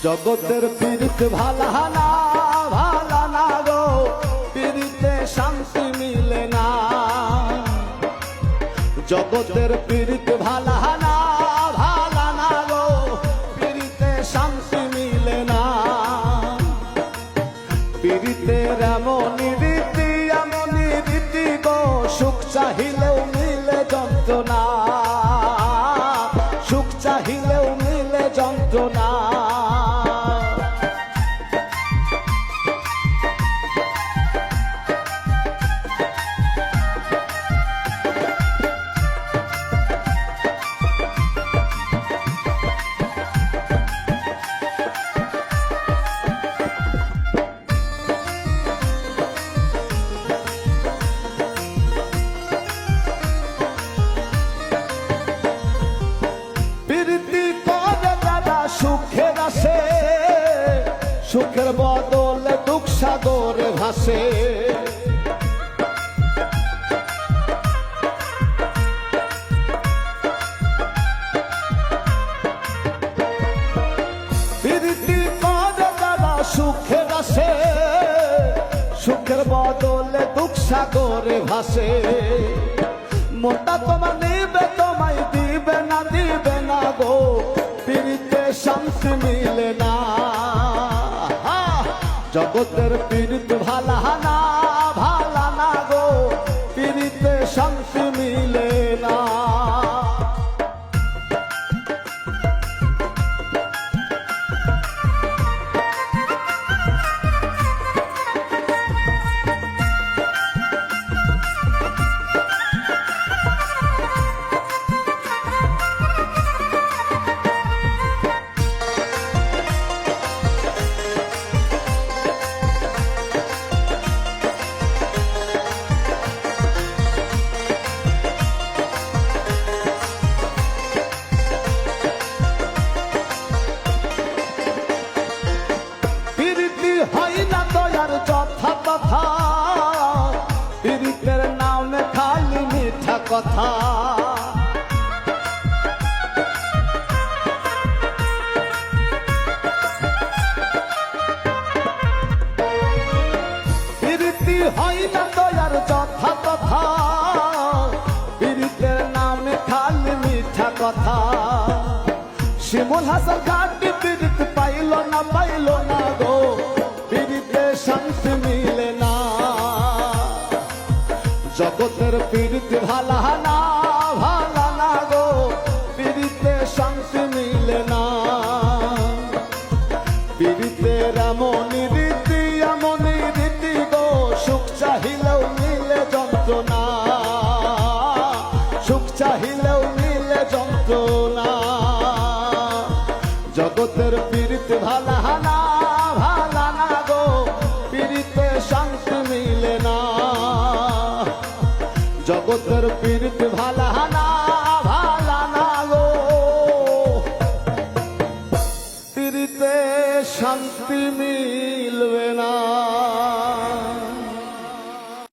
জগতের পীড়িত ভালা না ভালা না গো, পীড়িতে শান্তি মিলে না। জগতের পীড়িত ভালা না ভালা না গো, পীড়িতে শান্তি মিলে না। পীড়িতের এমনই রীতি গো, সুখ চাহিলেও মিলে যন্ত্রণা, সুখ চাহিলেও মিলে যন্ত্রণা। সুখের আসে, সুখের বদলে দুঃখ সাগরে ভাসে। প্রীতি করে যারা সুখের আসে, সুখের বদলে দুঃখ সাগরে ভাসে। মনটা তোমার নিবে, তোমায় দিবে না গো, পীড়িতে শান্তি মিলে না। জগতের পীড়িত ভালা না গো, পীড়িতে শান্তি মিলে না। হয় না দয়ার যথা কথা, পীড়িতের নামে খালি মিঠা কথা। পীড়িতি হয় না দয়ার যথা কথা, পীড়িতের নামে খালি মিঠা কথা। শিমুল হাসান ঘাটি পীড়িত পাইল না গো, পীড়িতে শান্তি মিলে না। জগতের পীড়িত ভালা না গো, পীড়িতে শান্তি মিলে না। পীড়িতের এমনই রীতি গো, সুখ চাহিলেও মিলে যন্ত্রণা, সুখ চাহিলেও মিলে যন্ত্রণা। জগতের পীড়িত ভালা না গো, পীড়িতে শান্তি মিলে না। জগতের পীড়িত ভালা না গো, পীড়িতে শান্তি মিলে